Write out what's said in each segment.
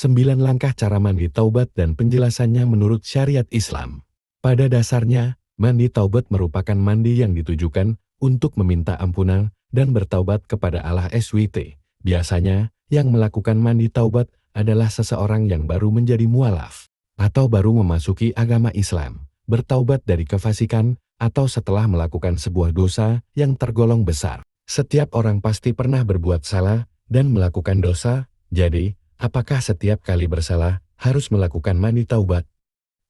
9 langkah cara mandi taubat dan penjelasannya menurut syariat Islam. Pada dasarnya, mandi taubat merupakan mandi yang ditujukan untuk meminta ampunan dan bertaubat kepada Allah SWT. Biasanya, yang melakukan mandi taubat adalah seseorang yang baru menjadi mualaf atau baru memasuki agama Islam, bertaubat dari kefasikan, atau setelah melakukan sebuah dosa yang tergolong besar. Setiap orang pasti pernah berbuat salah dan melakukan dosa, jadi, apakah setiap kali bersalah harus melakukan mandi taubat?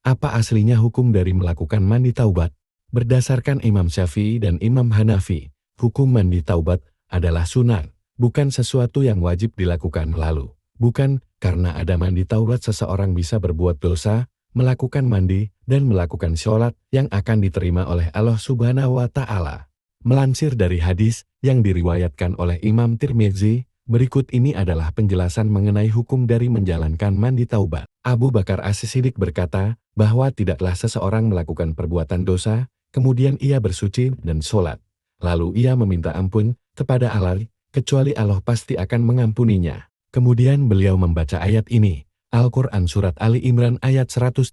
Apa aslinya hukum dari melakukan mandi taubat? Berdasarkan Imam Syafi'i dan Imam Hanafi, hukum mandi taubat adalah sunat, bukan sesuatu yang wajib dilakukan. Lalu, bukan karena ada mandi taubat seseorang bisa berbuat dosa, melakukan mandi, dan melakukan sholat yang akan diterima oleh Allah Subhanahu wa Ta'ala. Melansir dari hadis yang diriwayatkan oleh Imam Tirmidzi, berikut ini adalah penjelasan mengenai hukum dari menjalankan mandi taubat. Abu Bakar As-Siddiq berkata bahwa tidaklah seseorang melakukan perbuatan dosa, kemudian ia bersuci dan sholat. Lalu ia meminta ampun kepada Allah, kecuali Allah pasti akan mengampuninya. Kemudian beliau membaca ayat ini, Al-Quran Surat Ali Imran ayat 135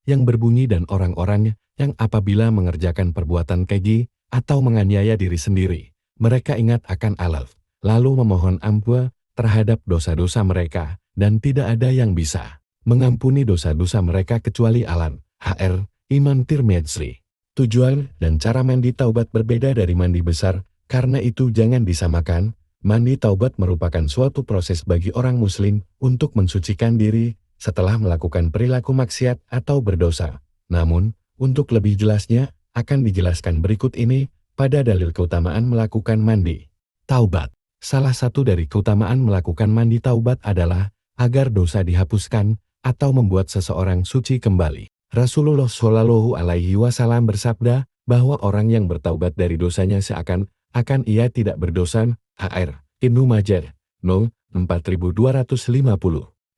yang berbunyi, dan orang-orang yang apabila mengerjakan perbuatan keji atau menganiaya diri sendiri, mereka ingat akan Allah, lalu memohon ampun terhadap dosa-dosa mereka, dan tidak ada yang bisa mengampuni dosa-dosa mereka kecuali Allah. Hr. Imam Tirmidzi. Tujuan dan cara mandi taubat berbeda dari mandi besar, karena itu jangan disamakan. Mandi taubat merupakan suatu proses bagi orang muslim untuk mensucikan diri setelah melakukan perilaku maksiat atau berdosa. Namun, untuk lebih jelasnya, akan dijelaskan berikut ini pada dalil keutamaan melakukan mandi taubat. Salah satu dari keutamaan melakukan mandi taubat adalah agar dosa dihapuskan atau membuat seseorang suci kembali. Rasulullah Shallallahu Alaihi Wasallam bersabda bahwa orang yang bertaubat dari dosanya seakan-akan ia tidak berdosa. Hr. Ibnu Majah, No. 4250.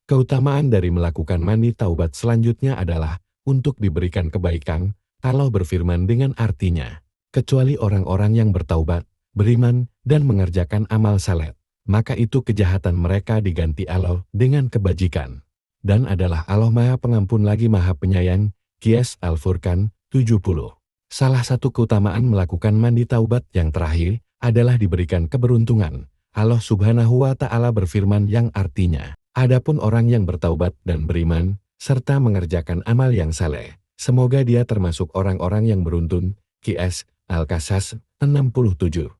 Keutamaan dari melakukan mandi taubat selanjutnya adalah untuk diberikan kebaikan. Allah berfirman dengan artinya, kecuali orang-orang yang bertaubat, beriman, dan mengerjakan amal saleh, maka itu kejahatan mereka diganti Allah dengan kebajikan. Dan adalah Allah Maha Pengampun lagi Maha Penyayang. Qiyas Al-Furqan 70. Salah satu keutamaan melakukan mandi taubat yang terakhir adalah diberikan keberuntungan. Allah Subhanahu wa Ta'ala berfirman yang artinya, adapun orang yang bertaubat dan beriman, serta mengerjakan amal yang saleh, semoga dia termasuk orang-orang yang beruntun. Qiyas Al-Qasas 67.